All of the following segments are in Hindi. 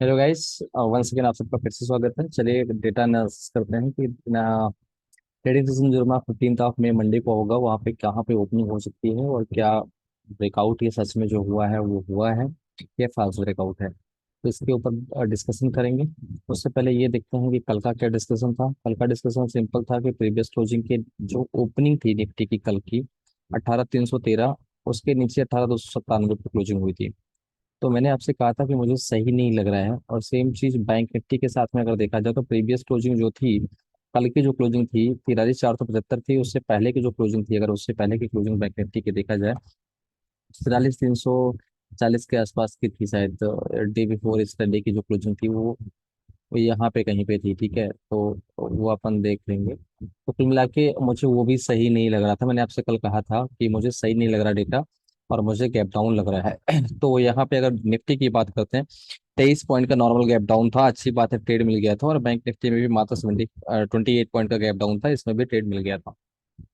Hello guys. वंस अगेन आप सबका फिर से स्वागत है। चलिए डेटा एनालिसिस करते हैं कि ट्रेडिंग सेशन जो हमारा 15 मई मंडे को होगा वहाँ पे कहाँ पे ओपनिंग हो सकती है और क्या ब्रेकआउट ये सच में जो हुआ है वो हुआ है या फाल्स ब्रेकआउट है, तो इसके ऊपर डिस्कशन करेंगे। उससे पहले ये देखते हैं कि कल का क्या डिस्कशन था। कल का डिस्कशन सिंपल था कि प्रीवियस क्लोजिंग के जो ओपनिंग थी निफ्टी की कल की 18,313, उसके नीचे 18,297 पे क्लोजिंग हुई थी। तो मैंने आपसे कहा था कि मुझे सही नहीं लग रहा है, और सेम चीज बैंक निफ्टी के साथ में अगर देखा जाए तो प्रीवियस क्लोजिंग जो थी, कल की जो क्लोजिंग थी 43,475 थी। उससे पहले की जो क्लोजिंग थी, अगर उससे पहले की क्लोजिंग बैंक निफ्टी की देखा जाए 43,340 के आसपास की थी शायद। डे बिफोर इस डे की जो क्लोजिंग थी वो यहाँ पे कहीं पे थी। ठीक है, तो वो अपन देख लेंगे। तो कुल मिला के मुझे वो भी सही नहीं लग रहा था। मैंने आपसे कल कहा था कि मुझे सही नहीं लग रहा डेटा, और मुझे गैप डाउन लग रहा है। तो यहाँ पे अगर निफ्टी की बात करते हैं, 23 पॉइंट का नॉर्मल गैप डाउन था, अच्छी बात है, ट्रेड मिल गया था। और बैंक निफ्टी में भी मात्र 28 पॉइंट का गैप डाउन था, इसमें भी ट्रेड मिल गया था।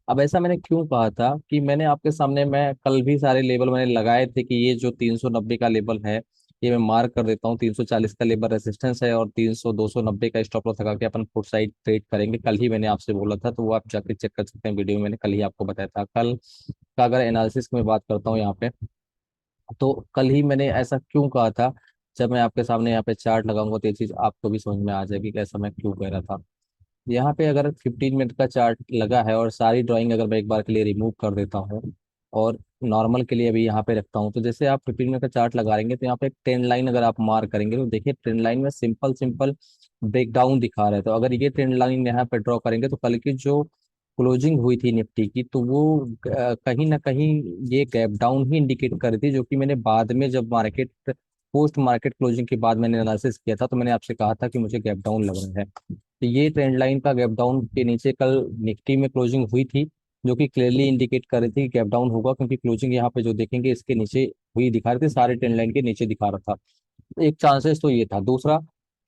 अब ऐसा मैंने क्यों कहा था कि मैंने आपके सामने, मैं कल भी सारे लेवल मैंने लगाए थे कि ये जो 390 का लेवल है ये मैं मार्क कर देता हूँ, 340 का लेवल रेजिस्टेंस है, और 300 290 का स्टॉप लॉस लगा के अपन फुट साइड ट्रेड करेंगे। कल ही मैंने आपसे बोला था, तो वो आप जाके चेक कर सकते हैं, वीडियो में मैंने कल ही आपको बताया था। कल का अगर एनालिसिस की मैं बात करता हूँ यहाँ पे, तो कल ही मैंने ऐसा क्यों कहा था। जब मैं आपके सामने यहाँ पे चार्ट लगाऊंगा तो ये चीज आपको भी समझ में आ जाएगी कि ऐसा मैं क्यों कह रहा था। यहाँ पे अगर 15 मिनट का चार्ट लगा है और सारी ड्राइंग अगर मैं एक बार के लिए रिमूव कर देता हूँ और नॉर्मल के लिए अभी यहाँ पे रखता हूँ, तो जैसे आप 15 मिनट का चार्ट लगाएंगे तो यहाँ पे एक ट्रेंड लाइन अगर आप मार्क करेंगे तो देखिए ट्रेंड लाइन में सिंपल सिंपल ब्रेकडाउन दिखा रहा है। तो अगर ये ट्रेंड लाइन यहाँ पे ड्रॉ करेंगे तो कल की जो क्लोजिंग हुई थी निफ्टी की, तो वो कहीं ना कहीं ये गैप डाउन ही इंडिकेट कर रही थी, जो कि मैंने बाद में जब मार्केट पोस्ट मार्केट क्लोजिंग के बाद मैंने एनालिसिस किया था तो मैंने आपसे कहा था कि मुझे गैप डाउन लग रहा है। तो ये ट्रेंड लाइन का गैप डाउन के नीचे कल निफ्टी में क्लोजिंग हुई थी, जो कि क्लियरली इंडिकेट कर रही थी कि गैप डाउन होगा, क्योंकि क्लोजिंग यहाँ पे जो देखेंगे इसके नीचे हुई दिखा रही थी, सारे ट्रेंड लाइन के नीचे दिखा रहा था। एक चांसेस तो ये था। दूसरा,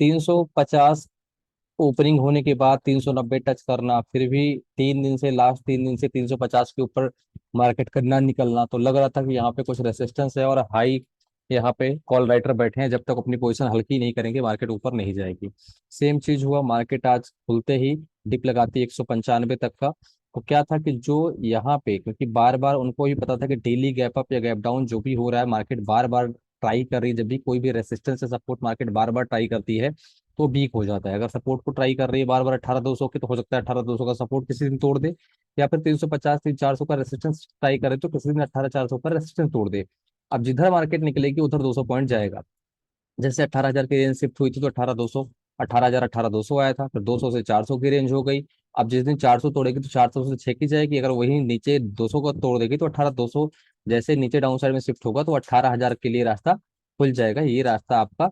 350 ओपनिंग होने के बाद 390 टच करना, फिर भी 3 दिन से, लास्ट 3 दिन से 350 के ऊपर मार्केट करना निकलना, तो लग रहा था कि यहाँ पे कुछ रेसिस्टेंस है और हाई यहाँ पे कॉल राइटर बैठे हैं, जब तक अपनी पोजीशन हल्की नहीं करेंगे मार्केट ऊपर नहीं जाएगी। सेम चीज हुआ, मार्केट आज खुलते ही डिप लगाती 195 तक का। तो क्या था कि जो यहाँ पे, क्योंकि बार बार उनको भी पता था कि डेली गैप अप या गैप डाउन जो भी हो रहा है, मार्केट बार बार ट्राई कर रही है, जब भी कोई भी रेसिस्टेंस या सपोर्ट मार्केट बार बार ट्राई करती है तो वीक हो जाता है। अगर सपोर्ट को ट्राई कर रही है बार बार 18,200 के, तो हो सकता है 18,200 का सपोर्ट किसी दिन तोड़ दे, या फिर 350 3,400 का रेसिस्टेंस ट्राई करे तो किसी दिन 18,400 का रेसिस्टेंस तोड़ दे। अब जिधर मार्केट निकलेगी उधर 200 पॉइंट जाएगा। जैसे 18,000 की रेंज शिफ्ट हुई थी तो 18,200, 18,000 18,200 आया था, फिर 200 से 400 की रेंज हो गई। अब जिस दिन 400 तोड़ेगी तो 400 से 6 की जाएगी। अगर वही नीचे 200 को तोड़ देगी तो 18,200 जैसे नीचे डाउन साइड में शिफ्ट होगा तो 18,000 के लिए रास्ता खुल जाएगा। ये रास्ता आपका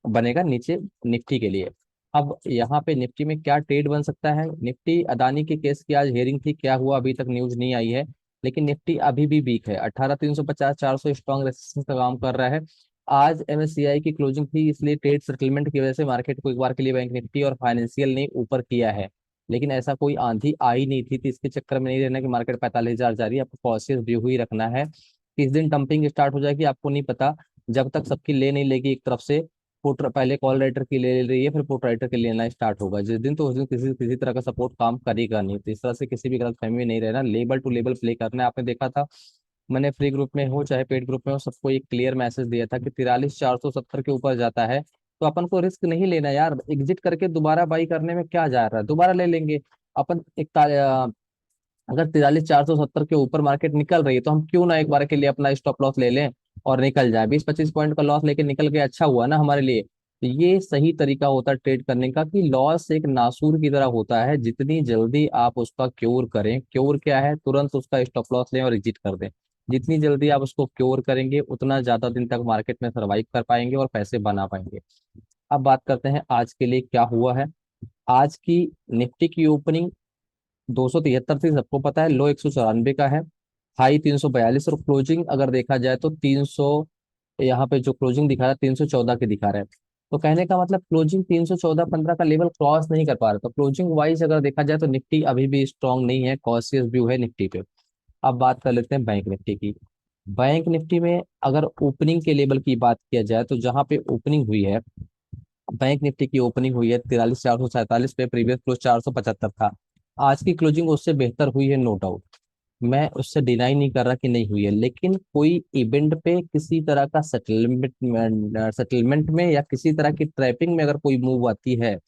बनेगा नीचे निफ्टी के लिए। अब यहाँ पे निफ्टी में क्या ट्रेड बन सकता है। निफ्टी अदानी के केस की आज हेयरिंग थी, क्या हुआ अभी तक न्यूज नहीं आई है, लेकिन निफ्टी अभी भी वीक है। 18,350 400 स्ट्रॉन्ग रेसिस्टेंस का काम कर रहा है। आज एमएससीआई की क्लोजिंग थी, इसलिए ट्रेड सेटलमेंट की वजह से मार्केट को एक बार के लिए बैंक निफ्टी और फाइनेंशियल ने ऊपर किया है। लेकिन ऐसा कोई आंधी आई नहीं थी, तो इसके चक्कर में नहीं रहना कि मार्केट 45,000 जा रही है। आपको पॉजिटिव व्यू ही रखना है। किस दिन डंपिंग स्टार्ट हो जाएगी आपको नहीं पता, जब तक सबकी ले नहीं लेगी एक तरफ से। पुट पहले कॉल राइटर की ले रही है, फिर पुट राइटर की लेना स्टार्ट होगा जिस दिन, तो उस दिन किसी किसी तरह का सपोर्ट काम करेगा नहीं। तो इस तरह से किसी भी गलत फहमी में नहीं रहना, लेबल टू लेबल प्ले करना है। आपने देखा था, मैंने फ्री ग्रुप में हो चाहे पेड ग्रुप में हो, सबको एक क्लियर मैसेज दिया था कि 43,470 के ऊपर जाता है तो अपन को रिस्क नहीं लेना यार। एग्जिट करके दोबारा बाई करने में क्या जा रहा है, दोबारा ले लेंगे अपन। अगर 43,470 के ऊपर मार्केट निकल रही है तो हम क्यों ना एक बार के लिए अपना स्टॉप लॉस ले लें और निकल जाए। 20-25 पॉइंट का लॉस लेके निकल के अच्छा हुआ ना हमारे लिए। तो ये सही तरीका होता है ट्रेड करने का, कि लॉस एक नासूर की तरह होता है, जितनी जल्दी आप उसका क्योर करें। क्योर क्या है, तुरंत उसका स्टॉप लॉस लें और एग्जिट कर दें। जितनी जल्दी आप उसको क्योर करेंगे उतना ज्यादा दिन तक मार्केट में सर्वाइव कर पाएंगे और पैसे बना पाएंगे। अब बात करते हैं आज के लिए क्या हुआ है। आज की निफ्टी की ओपनिंग 273 थी, सबको पता है। लो 194 का है, हाई 342, और क्लोजिंग अगर देखा जाए तो 300, यहाँ पे जो क्लोजिंग दिखा रहा है 314 के दिखा रहा है। तो कहने का मतलब क्लोजिंग 314-15 का लेवल क्रॉस नहीं कर पा रहा। तो क्लोजिंग वाइज अगर देखा जाए तो निफ्टी अभी भी स्ट्रांग नहीं है, कॉशियस व्यू है निफ्टी पे। अब बात कर लेते हैं बैंक निफ्टी की। बैंक निफ्टी में अगर ओपनिंग के लेवल की बात किया जाए तो जहां पे ओपनिंग हुई है बैंक निफ्टी की ओपनिंग हुई है 43,447 पे, प्रीवियस क्लोज 475 था। आज की क्लोजिंग उससे बेहतर हुई है, नो डाउट। मैं उससे डिनाई नहीं कर रहा कि नहीं हुई है, लेकिन कोई इवेंट पे किसी तरह का सेटलमेंट में या किसी तरह की ट्रैपिंग में अगर कोई मूव आती है,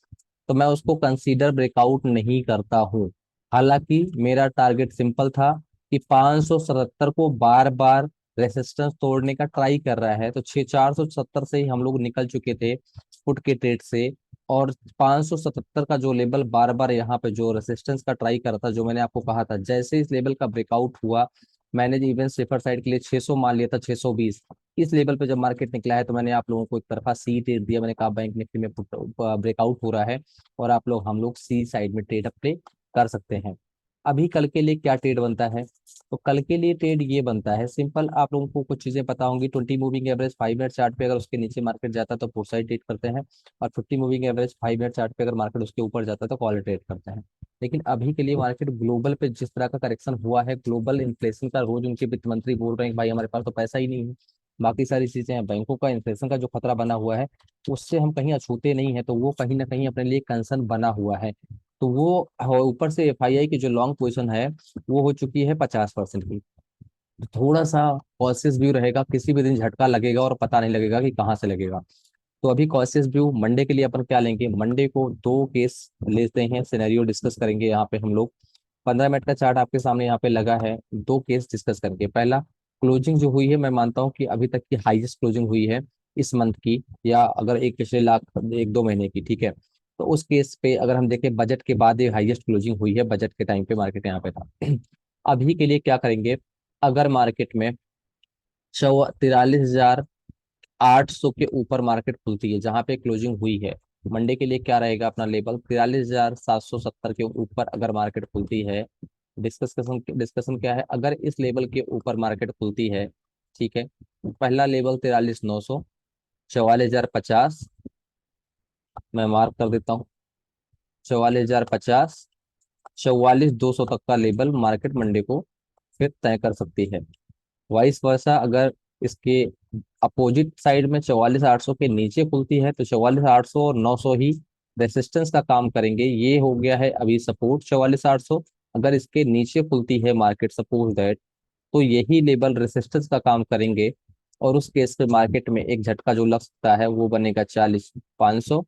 तो मैं उसको कंसीडर ब्रेकआउट नहीं करता हूँ। हालांकि मेरा टारगेट सिंपल था कि 577 को बार बार रेसिस्टेंस तोड़ने का ट्राई कर रहा है, तो 470 से ही हम लोग निकल चुके थे फुट के ट्रेड से। और 577 का जो लेवल बार बार यहाँ पे जो रेसिस्टेंस का ट्राई कर रहा था, जो मैंने आपको कहा था, जैसे इस लेवल का ब्रेकआउट हुआ, मैंने इवन सेफर साइड के लिए 600 मान लिया था, 620। इस लेवल पे जब मार्केट निकला है, तो मैंने आप लोगों को एक तरफा सी ट्रेड दिया, मैंने कहा बैंक निफ्टी में ब्रेकआउट हो रहा है और आप लोग हम लोग सी साइड में ट्रेड अप्लाई कर सकते हैं। अभी कल के लिए क्या ट्रेड बनता है? तो कल के लिए ट्रेड ये बनता है सिंपल, आप लोगों को कुछ चीजें पता होंगी। 20 मूविंग एवरेज 5 मिनट चार्ट पे अगर उसके नीचे मार्केट जाता है तो पुट साइड ट्रेड करते हैं, और 50 मूविंग एवरेज 5 मिनट चार्ट पे अगर मार्केट उसके ऊपर जाता है तो कॉल ट्रेड करते हैं। लेकिन अभी के लिए मार्केट ग्लोबल पे जिस तरह का करेक्शन हुआ है, ग्लोबल इन्फ्लेशन का, रोज उनके वित्त मंत्री बोल रहे हैं कि भाई हमारे पास तो पैसा ही नहीं है, बाकी सारी चीजें हैं, बैंकों का इन्फ्लेशन का जो खतरा बना हुआ है उससे हम कहीं अछूते नहीं है, तो वो कहीं ना कहीं अपने लिए कंसर्न बना हुआ है। तो वो ऊपर से एफआईआई की जो लॉन्ग पोजीशन है वो हो चुकी है 50% की। तो थोड़ा सा कॉशियस व्यू रहेगा, किसी भी दिन झटका लगेगा और पता नहीं लगेगा कि कहाँ से लगेगा। तो अभी कॉशियस व्यू मंडे के लिए अपन क्या लेंगे, मंडे को दो केस लेते हैं, सिनेरियो डिस्कस करेंगे यहाँ पे हम लोग। 15 मिनट का चार्ट आपके सामने यहाँ पे लगा है, दो केस डिस्कस करेंगे। पहला, क्लोजिंग जो हुई है, मैं मानता हूँ कि अभी तक की हाईएस्ट क्लोजिंग हुई है इस मंथ की, या अगर एक पिछले लाख 1-2 महीने की, ठीक है। तो उस केस पे अगर हम देखें, बजट के बाद ये हाईएस्ट क्लोजिंग हुई है, बजट के टाइम पे मार्केट यहाँ पे था। अभी के लिए क्या करेंगे, अगर मार्केट में 43,800 के ऊपर मार्केट खुलती है, जहां पे क्लोजिंग हुई है, मंडे के लिए क्या रहेगा अपना लेवल, 43,770 के ऊपर अगर मार्केट खुलती है। डिस्कशन डिस्कशन क्या है, अगर इस लेवल के ऊपर मार्केट खुलती है, ठीक है, पहला लेवल 43,900, 44,050, मैं मार्क कर देता हूँ, 44,050, 44,200 तक का लेवल मार्केट मंडे को फिर तय कर सकती है। वाइस वर्सा, अगर इसके अपोजिट साइड में 44,800 के नीचे खुलती है, तो 44,800 और 900 ही रेसिस्टेंस का काम करेंगे। ये हो गया है अभी सपोर्ट 44,800। अगर इसके नीचे खुलती है मार्केट, सपोज दैट, तो यही लेवल रेसिस्टेंस का काम करेंगे। और उस केस पे मार्केट में एक झटका जो लग सकता है वो बनेगा 44,500,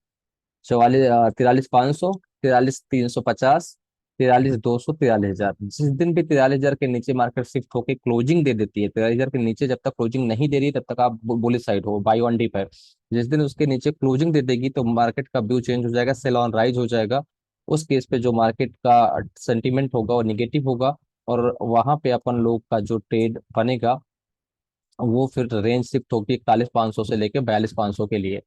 43,500, 43,350, 43,200, 43,000। जिस दिन भी 43,000 के नीचे मार्केट शिफ्ट होकर क्लोजिंग दे देती है, 43,000 के नीचे जब तक क्लोजिंग नहीं दे रही तब तक आप बुलिश साइड हो, बाई ऑन डिप है। जिस दिन उसके नीचे क्लोजिंग दे देगी तो मार्केट का व्यू चेंज हो जाएगा, सेल ऑन राइज हो जाएगा। उस केस पे जो मार्केट का सेंटीमेंट होगा वो निगेटिव होगा, और वहां पे अपन लोग का जो ट्रेड बनेगा वो फिर रेंज शिफ्ट होगी 41,500 से लेके 42,500 के लिए।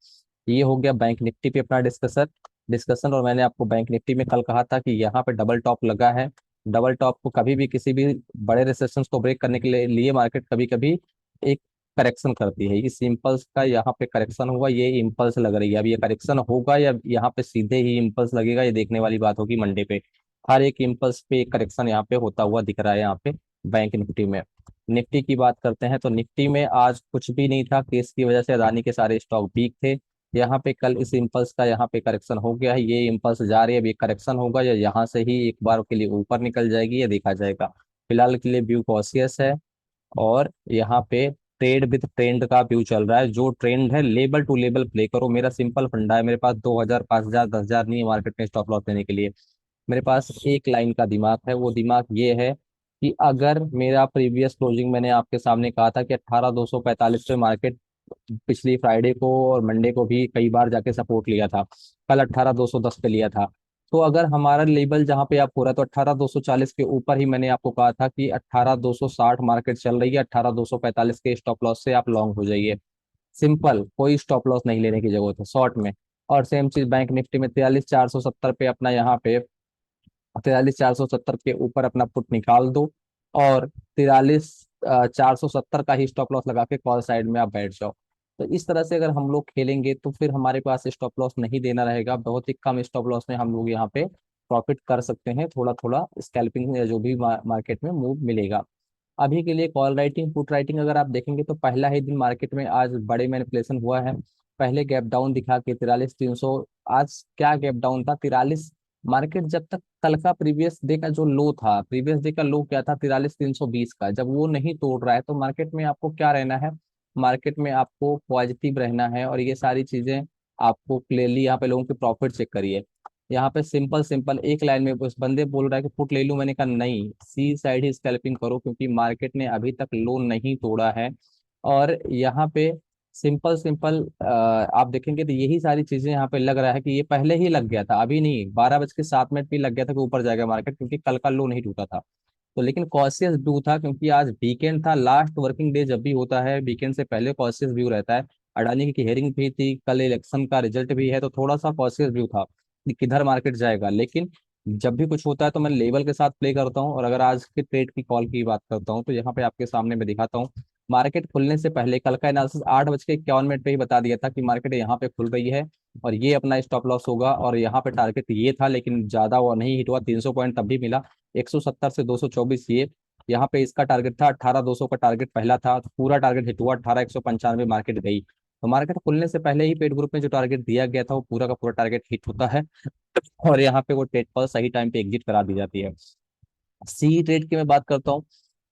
ये हो गया बैंक निफ्टी पे अपना डिस्कशन। और मैंने आपको बैंक निफ्टी में कल कहा था कि यहाँ पे डबल टॉप लगा है। डबल टॉप को कभी भी किसी भी बड़े रेसिस्टेंस को ब्रेक करने के लिए मार्केट कभी कभी एक करेक्शन करती है। इस इम्पल्स का यहाँ पे करेक्शन हुआ, ये इम्पल्स लग रही है। अब ये करेक्शन होगा या यहाँ पे सीधे ही इम्पल्स लगेगा, ये देखने वाली बात होगी मंडे पे। हर एक इम्पल्स पे एक करेक्शन यहाँ पे होता हुआ दिख रहा है यहाँ पे बैंक निफ्टी में। निफ्टी की बात करते हैं तो निफ्टी में आज कुछ भी नहीं था, केस की वजह से अदानी के सारे स्टॉक वीक थे। यहाँ पे कल इस इम्पल्स का यहाँ पे करेक्शन हो गया है, ये इम्पल्स जा रही है, अब ये करेक्शन होगा या यहाँ से ही एक बार के लिए ऊपर निकल जाएगी, ये देखा जाएगा। फिलहाल के लिए व्यू कॉशियस है। और यहाँ पे ट्रेड विद ट्रेंड का व्यू चल रहा है, जो ट्रेंड है लेवल टू लेवल प्ले करो। मेरा सिंपल फंडा है, मेरे पास 2,000, 5,000, 10,000 नहीं है मार्केट में स्टॉप लॉस लेने के लिए। मेरे पास एक लाइन का दिमाग है, वो दिमाग ये है कि अगर मेरा प्रीवियस क्लोजिंग, मैंने आपके सामने कहा था कि 18,245 पे मार्केट पिछली फ्राइडे को और मंडे को भी कई बार जाके सपोर्ट लिया था, कल 18,210 पे लिया था। तो अगर हमारा लेवल जहाँ पे आप हो रहा है, तो 18,240 के ऊपर ही मैंने आपको कहा था कि 18,260 मार्केट चल रही है, 18,245 के स्टॉप लॉस से आप लॉन्ग हो जाइए। सिंपल, कोई स्टॉप लॉस नहीं लेने की जरूरत है शॉर्ट में। और सेम चीज बैंक निफ्टी में 43,470 पे अपना यहाँ पे 43,470 के ऊपर अपना पुट निकाल दो, और 43,470 का ही स्टॉप लॉस लगा के कॉल साइड में आप बैठ जाओ। तो इस तरह से अगर हम लोग खेलेंगे तो फिर हमारे पास स्टॉप लॉस नहीं देना रहेगा, बहुत ही कम स्टॉप लॉस में हम लोग यहाँ पे प्रॉफिट कर सकते हैं, थोड़ा थोड़ा स्कैल्पिंग या जो भी मार्केट में मूव मिलेगा। अभी के लिए कॉल राइटिंग पुट राइटिंग अगर आप देखेंगे तो पहला ही दिन मार्केट में आज बड़े मैनिपुलेशन हुआ है। पहले गैप डाउन दिखा के 43,300। आज क्या गैप डाउन था 43। मार्केट जब तक कल का प्रीवियस डे का जो लो था, प्रीवियस डे का लो क्या था 43,320 का, जब वो नहीं तोड़ रहा है तो मार्केट में आपको क्या रहना है, मार्केट में आपको पॉजिटिव रहना है। और ये सारी चीजें आपको क्लियरली यहाँ पे लोगों के प्रॉफिट चेक करिए। यहाँ पे सिंपल सिंपल एक लाइन में उस बंदे बोल रहा है कि पुट ले लूं, मैंने कहा नहीं, सी साइड ही स्कैल्पिंग करो, क्योंकि मार्केट ने अभी तक लो नहीं तोड़ा है। और यहाँ पे सिंपल सिंपल आप देखेंगे तो यही सारी चीजें यहाँ पे लग रहा है कि ये पहले ही लग गया था, अभी नहीं, 12:07 भी लग गया था कि ऊपर जाएगा मार्केट, क्योंकि कल का लो नहीं टूटा था। तो लेकिन कॉशियस व्यू था, क्योंकि आज वीकेंड था, लास्ट वर्किंग डे जब भी होता है वीकेंड से पहले कॉशियस व्यू रहता है। अडानी की हियरिंग भी थी, कल इलेक्शन का रिजल्ट भी है, तो थोड़ा सा कॉशियस व्यू था कि किधर मार्केट जाएगा। लेकिन जब भी कुछ होता है तो मैं लेवल के साथ प्ले करता हूँ। और अगर आज के ट्रेड की कॉल की बात करता हूँ तो यहाँ पे आपके सामने मैं दिखाता हूँ। मार्केट खुलने से पहले कल का एनालिसिस 8:51 पे ही बता दिया था कि मार्केट यहाँ पे खुल रही है और ये अपना स्टॉप लॉस होगा, और यहाँ पे टारगेट ये था, लेकिन ज्यादा वो नहीं हिट हुआ, 300 पॉइंट तब भी मिला। 170 से 224 ये यहाँ पे इसका टारगेट था, 18,200 का टारगेट पहला था, तो पूरा टारगेट हिट हुआ, 18,195 मार्केट गई। तो मार्केट खुलने से पहले ही पेड ग्रुप में जो टारगेट दिया गया था वो पूरा का पूरा टारगेट हिट होता है। और यहाँ पे वो ट्रेड पर सही टाइम पे एग्जिट करा दी जाती है। सी ट्रेड की मैं बात करता हूँ।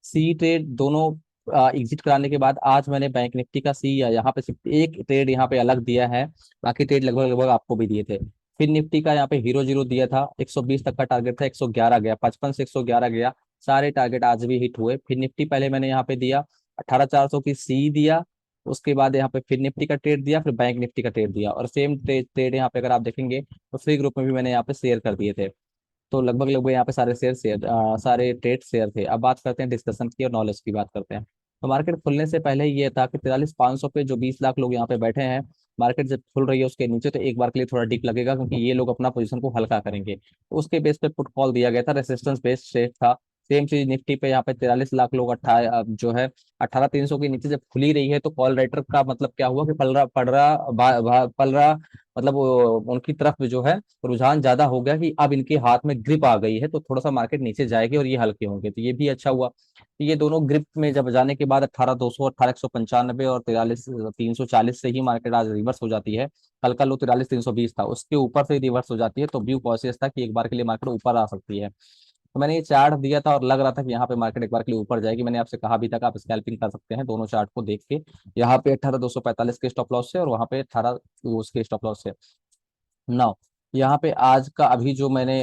सी ट्रेड दोनों एग्जिट कराने के बाद आज मैंने बैंक निफ्टी का सी यहाँ पे सिर्फ एक ट्रेड यहाँ पे अलग दिया है, बाकी ट्रेड लगभग लगभग आपको भी दिए थे। फिर निफ्टी का यहाँ पे 0-0 दिया था, 120 तक का टारगेट था, 111 गया, 55 से 111 गया, सारे टारगेट आज भी हिट हुए। फिर निफ्टी पहले मैंने यहाँ पे दिया 18,400 की सी दिया, उसके बाद यहाँ पे फिर निफ्टी का ट्रेड दिया, फिर बैंक निफ्टी का ट्रेड दिया, और सेम ट्रेड ट्रेड यहाँ पे अगर आप देखेंगे तो फ्री ग्रुप में भी मैंने यहाँ पे शेयर कर दिए थे। तो लगभग लगभग यहाँ पे सारे ट्रेड शेयर थे। अब बात करते हैं डिस्कशन की और नॉलेज की बात करते हैं। तो मार्केट खुलने से पहले ये था कि 43,500 पे जो 20 लाख लोग यहाँ पे बैठे हैं, मार्केट जब खुल रही है उसके नीचे तो एक बार के लिए थोड़ा डिप लगेगा, क्योंकि ये लोग अपना पोजीशन को हल्का करेंगे, तो उसके बेस पे पुट कॉल दिया गया था, रेसिस्टेंस बेस्ड ट्रेड था। सेम चीज निफ्टी पे यहाँ पे 43 लाख लोग जो है 18,300 के नीचे जब खुली रही है, तो कॉल राइटर का मतलब क्या हुआ कि पल रहा पड़ रहा पल रहा, मतलब उनकी तरफ जो है रुझान ज्यादा हो गया कि अब इनके हाथ में ग्रिप आ गई है, तो थोड़ा सा मार्केट नीचे जाएगी और ये हल्के होंगे, तो ये भी अच्छा हुआ। तो ये दोनों ग्रिप में जब जाने के बाद 18,200, 18,195 और 43,340 से ही मार्केट आज रिवर्स हो जाती है। कल का लो 43,320 था, उसके ऊपर से रिवर्स हो जाती है, तो व्यू पॉजिटिव था कि एक बार के लिए मार्केट ऊपर आ सकती है। तो मैंने ये चार्ट दिया था और लग रहा था कि यहाँ पे मार्केट एक बार के लिए ऊपर जाएगी। मैंने आपसे कहा भी था कि आप स्कैल्पिंग कर सकते हैं दोनों चार्ट को देख के, यहाँ पे 18,245 के स्टॉप लॉस से और वहाँ पे 18 उसके स्टॉप लॉस से। नाउ यहाँ पे आज का अभी जो मैंने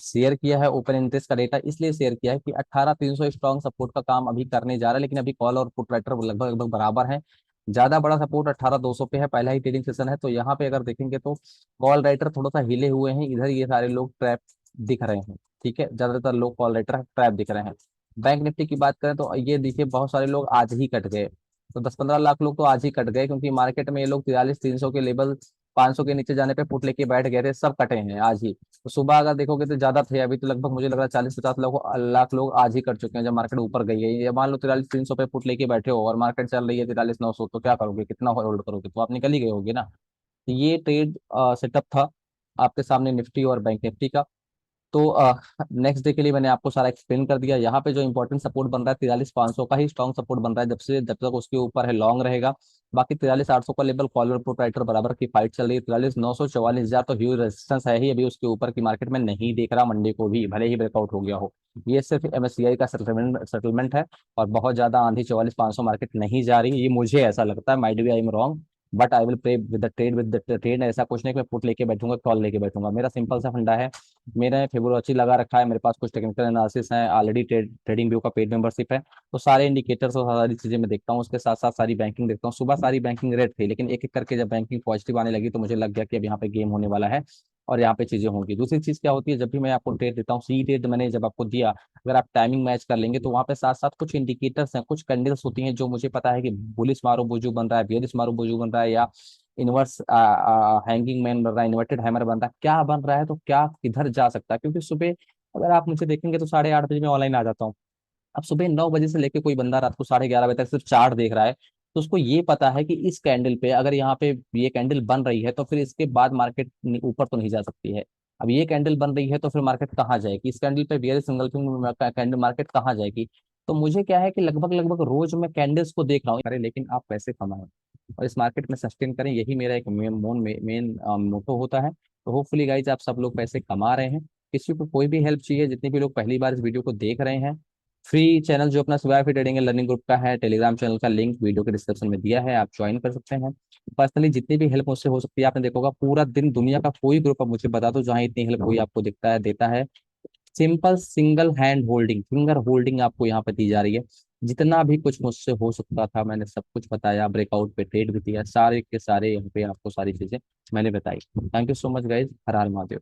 शेयर किया है ओपन इंटरेस्ट का डेटा, इसलिए शेयर किया है कि 18,300 स्ट्रॉन्ग सपोर्ट का काम अभी करने जा रहा है, लेकिन अभी कॉल और पुट राइटर लगभग लगभग बराबर है। ज्यादा बड़ा सपोर्ट 18,200 पे है, पहला ही ट्रेडिंग सेशन है, तो यहाँ पे अगर देखेंगे तो कॉल राइटर थोड़ा सा हिले हुए हैं, इधर ये सारे लोग ट्रैप दिख रहे हैं। ठीक है, ज्यादातर लोग कॉल राइटर ट्रैप दिख रहे हैं। बैंक निफ्टी की बात करें तो ये देखिए बहुत सारे लोग आज ही कट गए, तो 10-15 लाख लोग तो आज ही कट गए, क्योंकि मार्केट में ये लोग 43,300 के लेवल 500 के नीचे जाने पे पुट लेके बैठ गए थे, सब कटे हैं आज ही। तो सुबह अगर देखोगे तो ज्यादा थे, अभी तो लगभग मुझे लग रहा है 40-50 लाख लोग आज ही कट चुके हैं, जब मार्केट ऊपर गई है। ये मान लो 43,300 पे पुट लेके बैठे हो और मार्केट चल रही है 43,900, तो क्या करोगे, कितना होल्ड करोगे, तो आप निकल ही गए होगे ना। तो ये ट्रेड सेटअप था आपके सामने निफ्टी और बैंक निफ्टी का। तो नेक्स्ट डे के लिए मैंने आपको सारा एक्सप्लेन कर दिया। यहाँ पे जो इंपॉर्टेंट सपोर्ट बन रहा है 43,500 का ही स्ट्रॉन्ग सपोर्ट बन रहा है, जब तक उसके ऊपर है लॉन्ग रहेगा। बाकी 43,800 का लेवल कॉलर पुट राइटर बराबर की फाइट चल रही है। 43,900, 44,000 तो ह्यूज रेजिस्टेंस है ही अभी उसके ऊपर की, मार्केट में नहीं देख रहा मंडे को भी, भले ही ब्रेकआउट हो गया हो। ये सिर्फ एमएससीआई का सेटलमेंट है, और बहुत ज्यादा आंधी 44,500 मार्केट नहीं जा रही, ये मुझे ऐसा लगता है, might be I am wrong, but I will play with the trade. ऐसा कुछ नहीं कि मैं पुट लेके बैठूंगा कॉल लेके बैठूंगा, मेरा सिंपल सा फंडा है। मैंने फिबोनाची लगा रखा है, मेरे पास कुछ टेक्निकल एनालिसिस है ऑलरेडी, ट्रेडिंग व्यू का पेड मेंबरशिप है, तो सारे इंडिकेटर्स और सारी चीजें मैं देखता हूँ, उसके साथ साथ सारी बैंकिंग देखता हूँ। सुबह सारी बैंकिंग रेट थी, लेकिन एक एक करके जब बैंकिंग पॉजिटिव आने लगी तो मुझे लग गया कि अब यहाँ पे गेम होने वाला है और यहाँ पे चीजें होंगी। दूसरी चीज क्या होती है, जब भी मैं आपको ट्रेड देता हूँ, सी ट्रेड मैंने जब आपको दिया, अगर आप टाइमिंग मैच कर लेंगे तो वहाँ पे साथ साथ कुछ इंडिकेटर्स हैं, कुछ कैंडल्स होती हैं जो मुझे पता है कि बुलिश मारो बोजू बन रहा है, बियरिश मारो बोजू बन रहा है, या इनवर्स हैंगिंग मैन बन रहा है, इन्वर्टेड हैमर बन रहा है, क्या बन रहा है, तो क्या किधर जा सकता है। क्योंकि सुबह अगर आप मुझे देखेंगे तो 8:30 बजे मैं ऑनलाइन आ जाता हूँ। अब सुबह 9 बजे से लेके कोई बंदा रात को 11:30 बजे तक सिर्फ चार्ट देख रहा है, तो उसको ये पता है कि इस कैंडल पे अगर यहाँ पे ये कैंडल बन रही है तो फिर इसके बाद मार्केट ऊपर तो नहीं जा सकती है। अब ये कैंडल बन रही है तो फिर मार्केट कहाँ जाएगी, इस कैंडल पे बियर सिंगल्फिंग कैंडल मार्केट कहाँ जाएगी। तो मुझे क्या है कि लगभग लगभग रोज मैं कैंडल्स को देख रहा हूँ, अरे लेकिन आप पैसे कमाए, और इस मार्केट में सस्टेन करें, यही मेरा एक मेन मोटो होता है। तो होपफुली गाइज आप सब लोग पैसे कमा रहे हैं। किसी को कोई भी हेल्प चाहिए, जितने भी लोग पहली बार इस वीडियो को देख रहे हैं, फ्री चैनल जो अपना सिवाफी ट्रेडिंग लर्निंग ग्रुप का है, टेलीग्राम चैनल का लिंक वीडियो के डिस्क्रिप्शन में दिया है, आप ज्वाइन कर सकते हैं। पर्सनली जितनी भी हेल्प मुझसे हो सकती है, आपने देखा होगा पूरा दिन दुनिया का कोई ग्रुप आप मुझे बता दो जहाँ इतनी हेल्प कोई आपको दिखता है देता है। Simple single hand holding, finger holding आपको यहाँ पे दी जा रही है। जितना भी कुछ मुझसे हो सकता था मैंने सब कुछ बताया, ब्रेकआउट पे ट्रेड भी दिया, सारे के सारे यहाँ पे आपको सारी चीजें मैंने बताई। Thank you so much guys, her her Mahadev.